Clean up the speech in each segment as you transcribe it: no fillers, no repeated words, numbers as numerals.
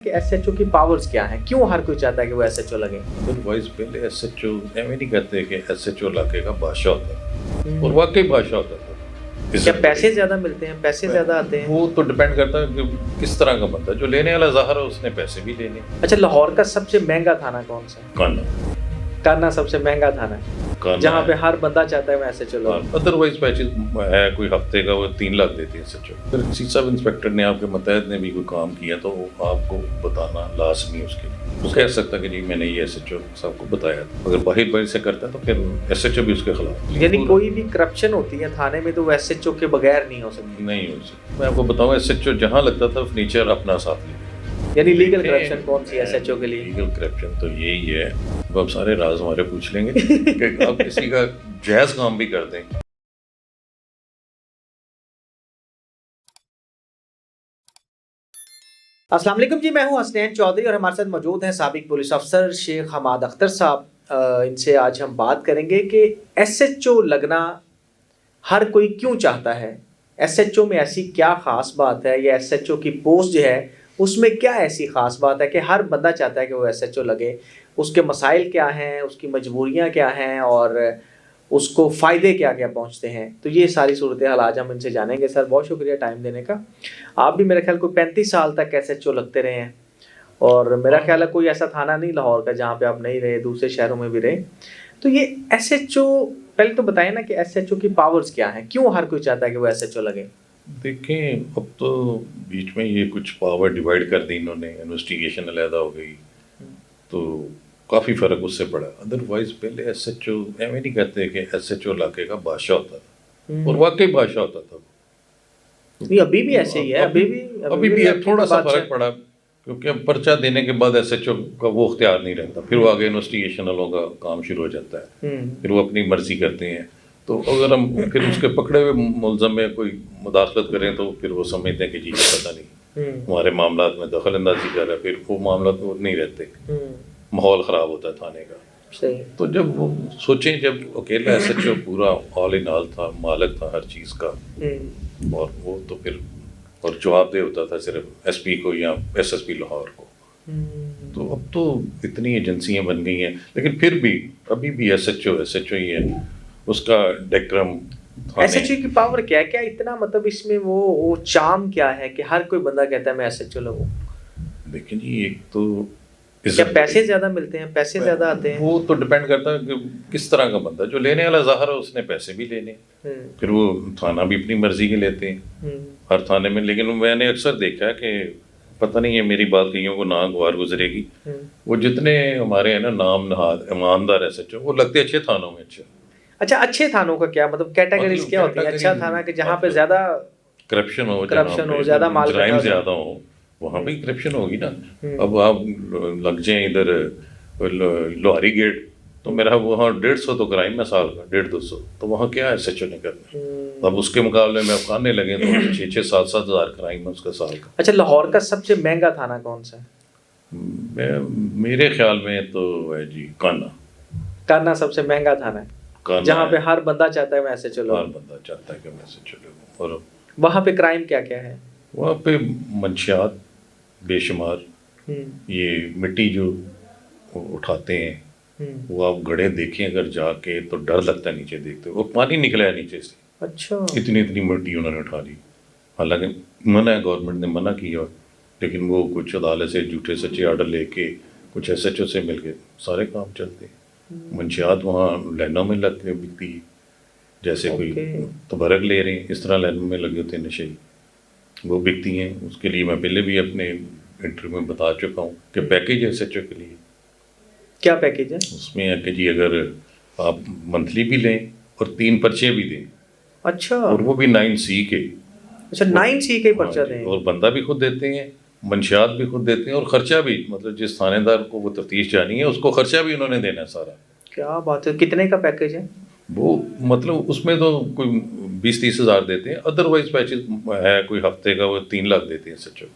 کہ S H او کی powers کیا ہیں، کیوں ہر کوئی چاہتا ہے کہ وہ ایس ایچ او لگے؟ ادروائز پہلے ایس ایچ او ایویں نہیں کہتے کہ ایس ایچ او علاقے کا بادشاہ ہوتا ہے اور واقعی بادشاہ ہوتا تھا. کیا پیسے زیادہ ملتے ہیں، پیسے زیادہ آتے ہیں؟ وہ تو ڈپینڈ کرتا ہے کہ کس طرح کا بندہ. جو لینے والا ظاہر ہے اس نے پیسے بھی لینے. اچھا، لاہور کا سب سے مہنگا تھانہ کون سا ہے؟ کانا. کانا سب سے مہنگا تھانہ ہے، جہاں پہ ہر بندہ چاہتا ہے میں ایس ایچ او لگوں. ادروائز پیچز ہے کوئی ہفتے کا وہ 3 لاکھ دیتے ہیں ایس ایچ او. پھر سی سب انسپیکٹر نے آپ کے متحد نے بھی کوئی کام کیا تو آپ کو بتانا لازمی اس کے لیے. وہ کہہ سکتا کہ جی میں نے یہ ایس ایچ او صاحب کو بتایا تھا. اگر باہر سے کرتا ہے تو پھر ایس ایچ او بھی اس کے خلاف. یعنی کوئی بھی کرپشن ہوتی ہے تھانے میں تو وہ ایس ایچ او کے بغیر نہیں ہو سکتی. نہیں ہو سکتی. میں آپ کو بتاؤں ایس ایچ او جہاں لگتا تھا فرنیچر اپنا ساتھ لے. یعنی لیگل کرپشن کون سی ایس ایچ او کے لیے؟ لیگل کرپشن تو یہی ہے. اب سارے راز ہمارے پوچھ لیں گے کہ آپ کسی کا جائز کام بھی کر دیں. السلام علیکم جی، میں ہوں حسنین چودھری اور ہمارے ساتھ موجود ہیں سابق پولیس افسر شیخ حماد اختر صاحب. ان سے آج ہم بات کریں گے کہ ایس ایچ او لگنا ہر کوئی کیوں چاہتا ہے، ایس ایچ او میں ایسی کیا خاص بات ہے، یا ایس ایچ او کی پوسٹ جو ہے اس میں کیا ایسی خاص بات ہے کہ ہر بندہ چاہتا ہے کہ وہ ایس ایچ او لگے. اس کے مسائل کیا ہیں، اس کی مجبوریاں کیا ہیں اور اس کو فائدے کیا کیا پہنچتے ہیں. تو یہ ساری صورتحال آج ہم ان سے جانیں گے. سر بہت شکریہ ٹائم دینے کا. آپ بھی میرے خیال کو 35 سال تک ایس ایچ او لگتے رہے ہیں اور میرا خیال ہے کوئی ایسا تھانہ نہیں لاہور کا جہاں پہ آپ نہیں رہے، دوسرے شہروں میں بھی رہے. تو یہ ایس ایچ او پہلے تو بتائیں نا کہ ایس ایچ او کی پاورز کیا ہیں، کیوں ہر کوئی چاہتا ہے کہ وہ ایس ایچ او لگے؟ دیکھیں اب تو بیچ میں یہ کچھ پاور ڈیوائڈ کر دی انہوں نے، انویسٹیگیشن علیحدہ ہو گئی تو کافی فرق اس سے پڑا. ادروائز پہلے ایس ایچ او ایویں نہیں کہتے کہ ایس ایچ او علاقے کا بادشاہ ہوتا تھا اور واقعی بادشاہ ہوتا تھا. ابھی بھی ایسے ہی ہے، ابھی بھی تھوڑا سا فرق پڑا کیونکہ اب پرچہ دینے کے بعد ایس ایچ او کا وہ اختیار نہیں رہتا. پھر وہ آگے انویسٹیگیشن والوں کا کام شروع ہو جاتا ہے، پھر وہ اپنی مرضی کرتے ہیں. تو اگر ہم پھر اس کے پکڑے ہوئے ملزم میں کوئی مداخلت کریں تو پھر وہ سمجھتے ہیں کہ جی پتہ نہیں ہمارے معاملات میں دخل اندازی کر رہا ہے. پھر وہ معاملات وہ نہیں رہتے، ماحول خراب ہوتا ہے تھانے کا. تو جب وہ سوچیں جب اکیلا ایس ایچ او پورا آل ان آل تھا، مالک تھا ہر چیز کا، اور وہ تو پھر اور جواب دہ ہوتا تھا صرف ایس پی کو یا ایس ایس پی لاہور کو. تو اب تو اتنی ایجنسیاں بن گئی ہیں لیکن پھر بھی ابھی بھی ایس ایچ او ہی ہے. اس کا ڈیکٹرم ایس ایچ او کی پاور کیا ہے، کیا اتنا مطلب اس میں وہ چارم کیا ہے کہ ہر کوئی بندہ کہتا ہے میں ایس ایچ او لگوں؟ دیکھیں جی ایک تو کیا پیسے زیادہ ملتے ہیں، پیسے زیادہ آتے ہیں؟ وہ تو ڈپینڈ کرتا ہے کہ کس طرح کا بندہ. جو لینے والا ظاہر ہے اس نے پیسے بھی لینے، پھر وہ تھانہ بھی اپنی مرضی کے لیتے ہیں ہر تھانے میں. لیکن میں نے اکثر دیکھا ہے کہ پتہ نہیں ہے میری بات کئیوں کو ناگوار گزرے گی، وہ جتنے ہمارے ہیں نا نام نہاد ایماندار ایس ایچ او وہ لگتے اچھے تھانوں میں. اچھا اچھے تھانوں کا کیا مطلب، کیٹیگریز کیا ہوتی ہیں؟ اچھا تھانہ کہ جہاں پہ زیادہ کرپشن ہو، زیادہ مال جرائم زیادہ ہو، وہاں بھی کرپشن ہوگی نا. اب آپ لگ جائیں ادھر لوہاری گیٹ تو میرا وہاں 150 تو کرائم ہے سال کا، 150-200 تو وہاں کیا ایس ایچ او نے کرنا. اب اس کے مقابلے میں اب کھانے لگے تو 6-7 ہزار کرائم ہے اس کا سال کا. اچھا، لاہور کا سب سے مہنگا تھانہ کون سا ہے؟ میرے خیال میں تو ہے جی کانا. کانا سب سے مہنگا تھانہ ہے جہاں پہ ہر بندہ چاہتا ہے میں ایسے چلو. ہر بندہ چاہتا ہے کہ میں ایسے چلو. اور وہاں پہ کرائم کیا کیا ہے؟ وہاں پہ منشیات بے شمار. یہ مٹی جو اٹھاتے ہیں وہ آپ گڑھے دیکھیں اگر جا کے تو ڈر لگتا ہے نیچے دیکھتے، وہ پانی نکلا ہے نیچے سے. اچھا، اتنی مٹی انہوں نے اٹھا لی. حالانکہ منع ہے، گورنمنٹ نے منع کیا، لیکن وہ کچھ عدالت سے جھوٹے سچے آرڈر لے کے کچھ ایس ایچ او سے مل کے سارے کام چلتے ہیں. منشیات وہاں لائنوں میں لگ کے بکتی ہے، جیسے کوئی تبرک لے رہے ہیں اس طرح لائنوں میں لگے ہوتے ہیں نشئی، وہ بکتی ہیں. اس کے لیے میں پہلے بھی اپنے انٹرویو میں بتا چکا ہوں کہ پیکیج ایس ایچ او کے لیے کیا پیکیج ہے. اس میں ہے کہ جی اگر آپ منتھلی بھی لیں اور 3 پرچے بھی دیں. اچھا، اور وہ بھی 9C کے. اچھا 9C کے پرچہ دیں اور بندہ بھی خود دیتے ہیں، منشیات بھی خود دیتے ہیں اور خرچہ بھی، مطلب جس تھانے دار کو وہ تفتیش جانی ہے اس کو خرچہ بھی انہوں نے دینا ہے سارا. کیا بات ہے، کتنے کا پیکیج ہے وہ؟ مطلب اس میں تو کوئی 20-30 ہزار دیتے ہیں. ادروائز پیچز ہے کوئی ہفتے کا وہ 3 لاکھ دیتے ہیں سچو.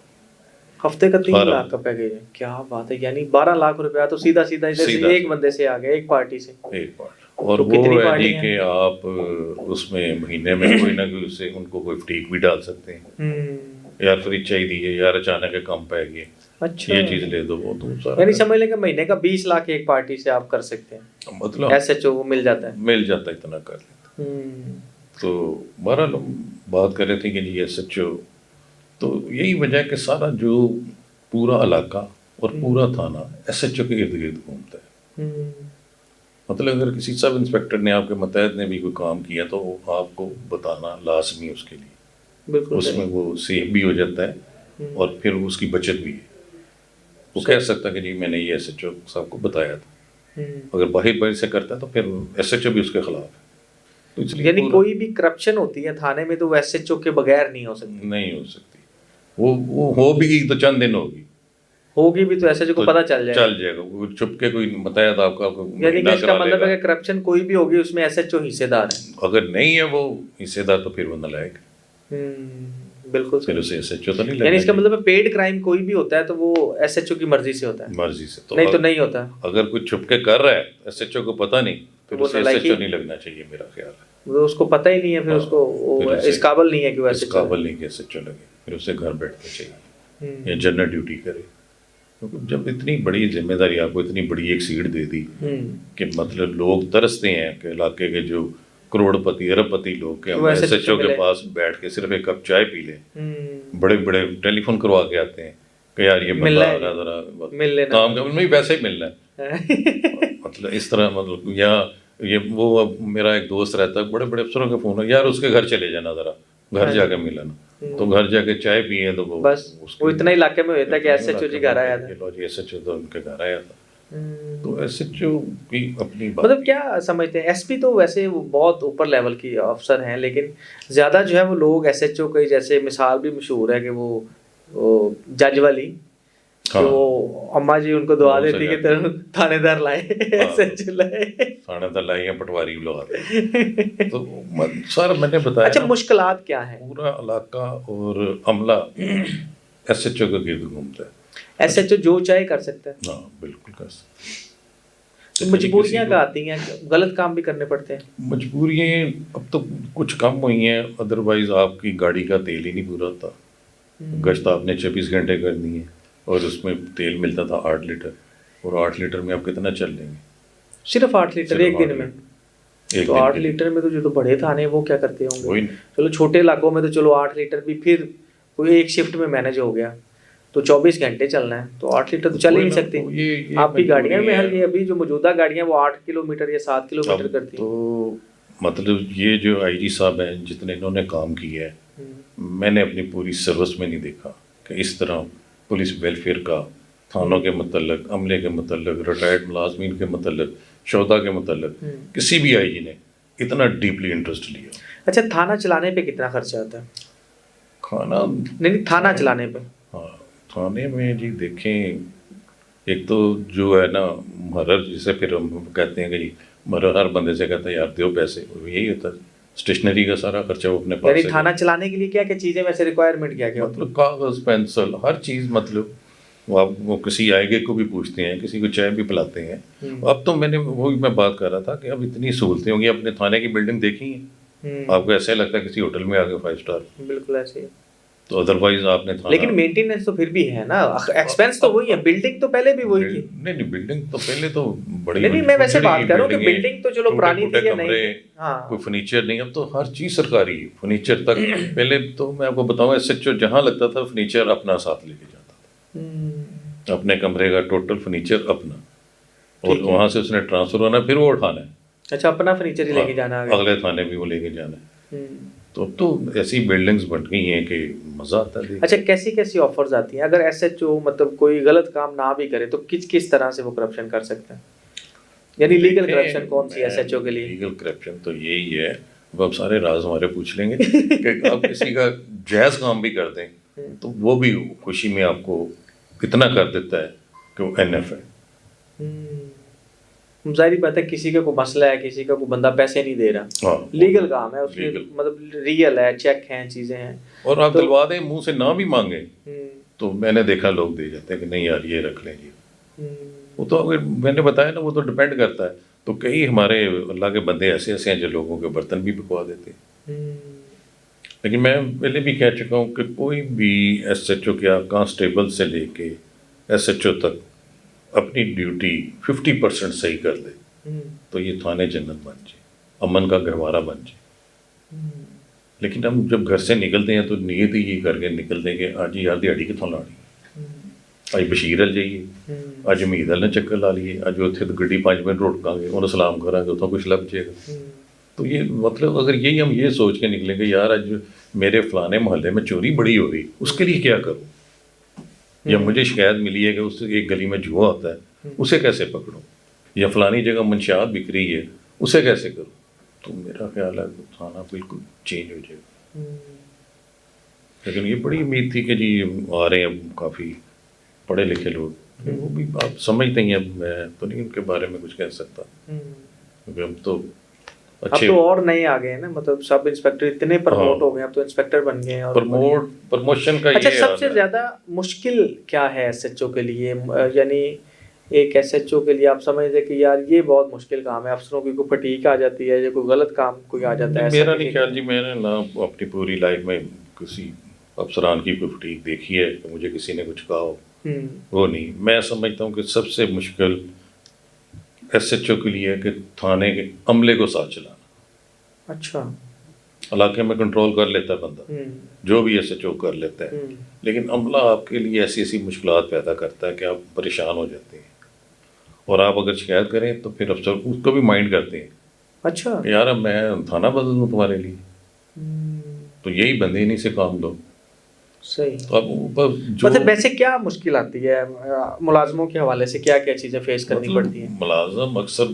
ہفتے کا 3 لاکھ کا پیکیج ہے، کیا بات ہے. یعنی 12 لاکھ روپیہ تو سیدھا ایک بندے سے آ گیا، ایک پارٹی سے. ایک پارٹ. اور وہ ہے جی کہ آپ اس میں مہینے میں کوئی نہ کوئی اس سے ان کو کوئی فٹیک بھی ڈال سکتے ہیں. یار فریج چاہیے، یار اچانک کم پہ گئے. اچھا، یہ چیز لے دو وہ تو سارا یعنی سمجھ لیں کہ مہینے کا 20 لاکھ ایک پارٹی سے آپ کر سکتے ہیں، مطلب ایس ایچ او مل جاتا ہے. مل جاتا ہے اتنا کر لیتا. تو بہرحال ہم بات کر رہے تھے کہ جی ایس ایچ او، تو یہی وجہ ہے کہ سارا جو پورا علاقہ اور پورا تھانہ ایس ایچ او کے ارد گرد گھومتا ہے. مطلب اگر کسی سب انسپیکٹر نے آپ کے متحد نے بھی کوئی کام کیا تو وہ آپ کو بتانا لازمی اس کے لیے، اس میں وہ سیف بھی ہو جاتا ہے اور پھر اس کی بچت بھی ہے. وہ کہہ سکتا کہ جی میں نے یہ ایس ایچ او صاحب کو بتایا تھا. اگر باہر سے کرتا ہے تو پھر ایس ایچ او بھی اس کے خلاف ہے. تو اس لیے یعنی کوئی بھی کرپشن ہوتی ہے تھانے میں تو وہ ایس ایچ او کے بغیر نہیں ہو سکتی. نہیں ہو سکتی. وہ ہو بھی تو چند دن ہوگی بھی تو ایس ایچ او کو پتہ چل جائے گا. وہ چھپ کے کوئی متحد آپ کا یعنی کہ اس کا مطلب ہے کہ کرپشن کوئی بھی ہوگی اس میں ایس ایچ او حصے دار ہے. اگر نہیں ہے وہ حصے دار تو پھر وہ نالائق. بالکل پھر اسے ایس ایچ او تو نہیں لگنا. یعنی اس کا مطلب ہے پیڈ کرائم کوئی بھی ہوتا ہے تو وہ ایس ایچ او کی مرضی سے ہوتا ہے. مرضی سے نہیں تو نہیں ہوتا. اگر کوئی چھپ کے کر رہا ہے ایس ایچ او کو پتہ نہیں پھر اسے ایس ایچ او نہیں لگنا چاہیے. میرا خیال ہے وہ اس کو پتہ ہی نہیں ہے، پھر اس کو اس قابل نہیں ہے کہ وہ ایس ایچ او قابل نہیں کہ ایس ایچ او لگے. پھر اسے گھر بیٹھنا چاہیے یا جنرل ڈیوٹی کرے. جب اتنی بڑی ذمہ داری آپ کو اتنی بڑی ایک سیٹ دے دی کہ مطلب لوگ ترستے ہیں کہ علاقے کے جو کروڑ پتی ارب پتی لوگ کہ ہم ایس ایچ او کے پاس بیٹھ کے صرف ایک کپ چائے پی لیں. بڑے بڑے ٹیلی فون کروا کے آتے ہیں کہ یار یہ بندہ آ رہا ذرا کام کا میں پیسے ہی ملنا ہے. مطلب اس طرح مطلب یا یہ وہ میرا ایک دوست رہتا ہے بڑے بڑے افسروں کے فون ہے یار اس کے گھر چلے جانا ذرا گھر جا کے ملنا. تو گھر جا کے چائے پیے تو وہ بس وہ اتنا علاقے میں ہوتا ہے کہ ایس ایچ او جی گھر آیا تھا. ایس ایچ او تو ان کے گھر آیا تھا. تو ایس ایچ او کی اپنی مطلب کیا سمجھتے ہیں ایس پی تو ویسے وہ بہت اوپر لیول کی افسر ہیں لیکن زیادہ جو ہے وہ لوگ ایس ایچ او کی جیسے مثال بھی مشہور ہے کہ وہ جج والی تو اماں جی ان کو دعا دیتی کہ تھانے دار لائے ایس ایچ او لائے تھانے دار لائے پٹواری لگاتے. تو سر میں نے بتایا اچھا مشکلات کیا ہیں. پورا علاقہ اور عملہ ایس ایچ او کے گرد گھومتا ہے. ایس ایچ او جو چاہے کر سکتا ہے. ہاں بالکل کر سکتا ہے. مجبوریاں کا آتی ہیں غلط کام بھی کرنے پڑتے ہیں. مجبوریاں اب تو کچھ کم ہوئی ہیں ادروائز آپ کی گاڑی کا تیل ہی نہیں پورا ہوتا. گشت آپ نے 24 گھنٹے کرنی ہے اور اس میں تیل ملتا تھا 8 لیٹر اور 8 لیٹر میں آپ کتنا چل لیں گے. صرف 8 لیٹر ایک دن میں. تو 8 لیٹر میں تو جو بڑے تھانے وہ کیا کرتے ہوں گے. چلو چھوٹے علاقوں میں تو چلو 8 لیٹر بھی پھر کوئی ایک شفٹ میں مینج ہو گیا تو 24 گھنٹے چلنا ہے تو 8 لیٹر تو چل ہی نہیں سکتے. آپ کی گاڑیاں میں ابھی جو موجودہ گاڑیاں وہ 8 کلومیٹر یا 7 کلومیٹر کرتی ہیں. تو مطلب یہ جو آئی جی صاحب ہیں جتنے انہوں نے کام کیا ہے میں نے اپنی پوری سروس میں نہیں دیکھا کہ اس طرح پولیس ویلفیئر کا تھانوں کے متعلق عملے کے متعلق ریٹائرڈ ملازمین کے متعلق شہدا کے متعلق کسی بھی آئی جی نے اتنا ڈیپلی انٹرسٹ لیا. اچھا تھانہ چلانے پہ کتنا خرچہ آتا ہے. کھانا نہیں تھانہ چلانے پہ. ہاں تھانے میں جی دیکھیں ایک تو جو ہے نا محرر جسے پھر ہم کہتے ہیں کہ جی محرر ہر بندے سے کہتا ہے یار دیو پیسے یہی ہوتا ہے. اسٹیشنری کا سارا خرچہ وہ اپنے پاس. یعنی تھانہ چلانے کے لیے کیا کیا چیزیں ویسے ریکوائرمنٹ کیا کیا مطلب کاغذ پینسل ہر چیز مطلب وہ کسی آئے گے کو بھی پوچھتے ہیں کسی کو چائے بھی پلاتے ہیں. اب تو میں بات کر رہا تھا کہ اب اتنی سہولتیں ہوں گی. اپنے تھانے کی بلڈنگ دیکھی ہیں آپ کو ایسا لگتا ہے کسی ہوٹل میں آ گئے 5 اسٹار. بالکل ایسے ہی. تو ادروائز آپ نے لیکن مینٹیننس تو پھر بھی ہے نا ایکسپینس تو وہی ہے. بلڈنگ تو پہلے بھی وہی تھی. نہیں بلڈنگ تو پہلے تو بڑی نہیں میں ویسے بات کر رہا ہوں کہ بلڈنگ تو چلو پرانی تھی یا نہیں. کوئی فرنیچر نہیں. اب تو ہر چیز سرکاری ہے. فرنیچر تک پہلے تو میں آپ کو بتاؤں ایس ایچ او جہاں لگتا تھا فرنیچر اپنا ساتھ لے کے جاتا تھا. اپنے کمرے کا ٹوٹل فرنیچر اپنا اور وہاں سے اس نے ٹرانسفر ہونا پھر وہ اٹھانا ہے. اچھا اپنا فرنیچر ہی لے کے جانا ہے. اگلے تھانے بھی وہ لے کے جانا ہے. تو اب تو ایسی بلڈنگز بن گئی ہیں کہ مزہ آتا ہے. اچھا کیسی آفرز آتی ہیں اگر ایس ایچ او مطلب کوئی غلط کام نہ بھی کرے تو کس طرح سے وہ کرپشن کر سکتا ہے. یعنی لیگل کرپشن کون سی ایس ایچ او کے لیے. لیگل کرپشن تو یہی ہے. اب آپ سارے راز ہمارے پوچھ لیں گے کہ آپ کسی کا جائز کام بھی کر دیں تو وہ بھی خوشی میں آپ کو اتنا کر دیتا ہے کہ وہ این ایف ہے. ظاہری بات ہے کسی کا کوئی مسئلہ ہے کسی کا کوئی بندہ پیسے نہیں دے رہا لیگل کام ہے اس کی مطلب ریئل ہے چیک ہیں چیزیں ہیں اور آپ دلوا دیں منہ سے نہ بھی مانگیں تو میں نے دیکھا لوگ دے جاتے ہیں کہ نہیں یار یہ رکھ لیں جی. وہ تو اگر میں نے بتایا نا وہ تو ڈپینڈ کرتا ہے. تو کئی ہمارے اللہ کے بندے ایسے ہیں جو لوگوں کے برتن بھی بکوا دیتے ہیں. لیکن میں پہلے بھی کہہ چکا ہوں کہ کوئی بھی ایس ایچ او کیا کانسٹیبل سے لے کے ایس ایچ او تک اپنی ڈیوٹی 50% صحیح کر دے تو یہ تھانے جنت بن جائے، امن کا گہوارہ بن جائے۔ لیکن ہم جب گھر سے نکلتے ہیں تو نیت ہی یہ کر کے نکلتے ہیں کہ آج یار دیہڑی کتوں لانی، اج بشیر ال جائیے، اج امید ال نے چکر لا لیے، اج اتنے تو گڈی 5 منٹ روکاں گے، انہوں سلام کریں گے، اتوں کچھ لب جائے گا۔ تو یہ مطلب اگر یہی ہم یہ سوچ کے نکلیں گے یار اج میرے فلانے محلے میں چوری بڑی ہو رہی، اس کے لیے کیا کروں، یا مجھے شکایت ملی ہے کہ اس ایک گلی میں جوا ہوتا ہے، اسے کیسے پکڑوں، یا فلانی جگہ منشیات بک رہی ہے، اسے کیسے کروں، تو میرا خیال ہے تھانہ بالکل چینج ہو جائے گا۔ لیکن یہ بڑی امید تھی کہ جی آ رہے ہیں کافی پڑھے لکھے لوگ، وہ بھی آپ سمجھتے ہیں، میں تو نہیں ان کے بارے میں کچھ کہہ سکتا، کیونکہ ہم تو اب تو اور نئے آ گئے ہیں نا، مطلب سب انسپیکٹر اتنے پرموٹ ہو گئے، اب تو انسپیکٹر بن گئے ہیں۔ پرموشن کا اچھا، سب سے زیادہ مشکل کیا ہے ایس ایچ او کے لیے؟ یعنی ایک ایس ایچ او کے لیے آپ سمجھتے کہ یار یہ بہت مشکل کام ہے، افسروں کی کوئی فٹیگ آ جاتی ہے یا کوئی غلط کام کوئی آ جاتا ہے؟ میرا نہیں خیال جی، میں نے نہ اپنی پوری لائف میں کسی افسران کی کوئی فٹیگ دیکھی ہے کہ مجھے کسی نے کچھ کہا ہو، وہ نہیں۔ میں سمجھتا ہوں کہ سب سے مشکل ایس ایچ او کے لیے ہے کہ تھانے کے عملے کو ساتھ چلانا۔ اچھا، علاقے میں کنٹرول کر لیتا ہے بندہ، جو بھی ایس ایچ او کر لیتا ہے، لیکن عملہ آپ کے لیے ایسی ایسی مشکلات پیدا کرتا ہے کہ آپ پریشان ہو جاتے ہیں، اور آپ اگر شکایت کریں تو پھر افسر اس کو بھی مائنڈ کرتے ہیں۔ اچھا، یار اب میں تھانہ بدل دوں تمہارے لیے، تو یہی بندے انہیں سے کام دو۔ صحیح۔ تو اب مطلب ویسے کیا مشکل آتی ہے ملازموں کے حوالے سے، کیا کیا چیزیں فیس کرنی پڑتی ہیں؟ ملازم اکثر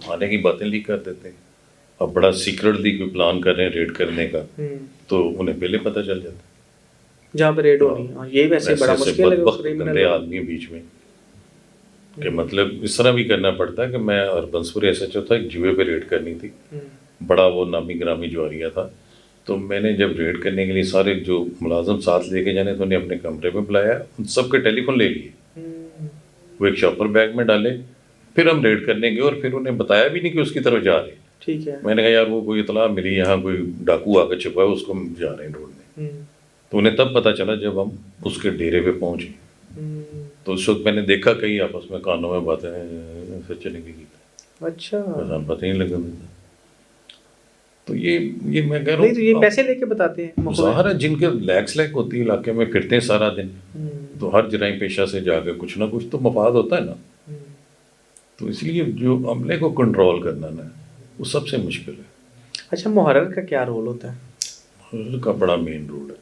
تھانے کی باتیں لیک کر دیتے ہیں، اب بڑا سیکرٹلی کوئی پلان کر رہے ہیں ریڈ کرنے کا، تو انہیں پہلے پتہ چل جاتا ہے جہاں پہ ریڈ ہونی ہے۔ یہ ویسے بڑا مشکل ہے گندے آدمی بیچ میں، کہ مطلب اس طرح بھی کرنا پڑتا ہے کہ میں اربنس پور ایس ایچ او تھا، ایک جوئے پہ ریڈ کرنی تھی، بڑا وہ نامی گرامی جواریا تھا، تو میں نے جب ریڈ کرنے کے لیے سارے جو ملازم ساتھ لے کے جانے تو انہیں اپنے کمرے میں بلایا، ان سب کے ٹیلی فون لے لیے، وہ ایک شاپر بیگ میں ڈالے، پھر ہم ریڈ کرنے گئے اور پھر انہیں بتایا بھی نہیں کہ اس کی طرف جا رہے ہیں۔ ٹھیک ہے، میں نے کہا یار وہ کوئی اطلاع ملی یہاں کوئی ڈاکو آ کے چھپا ہے، اس کو ہم جا رہے ہیں ڈھونڈنے، تو انہیں تب پتہ چلا جب ہم اس کے ڈیرے پہ پہنچے، تو اس وقت میں نے دیکھا کئی آپس میں کانوں میں باتیں سچ چلیں گی، اچھا، پتہ نہیں لگا۔ تو یہ میں کہہ رہا نہیں تو یہ پیسے لے کے بتاتے ہیں، ظاہر ہے جن کے لیک ہوتی ہے علاقے میں پھرتے ہیں سارا دن، تو ہر جرائم پیشہ سے جا کے کچھ نہ کچھ تو مفاد ہوتا ہے نا، تو اس لیے جو عملے کو کنٹرول کرنا نا وہ سب سے مشکل ہے۔ اچھا، محرر کا کیا رول ہوتا ہے؟ محرر کا بڑا مین رول ہے،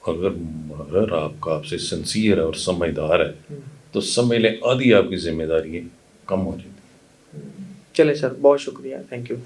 اگر محرر آپ سے سنسیئر ہے اور سمجھدار ہے تو سمجھ لیں آدھی آپ کی ذمہ داریاں کم ہو جاتی ہیں۔ چلے سر، بہت شکریہ، تھینک یو۔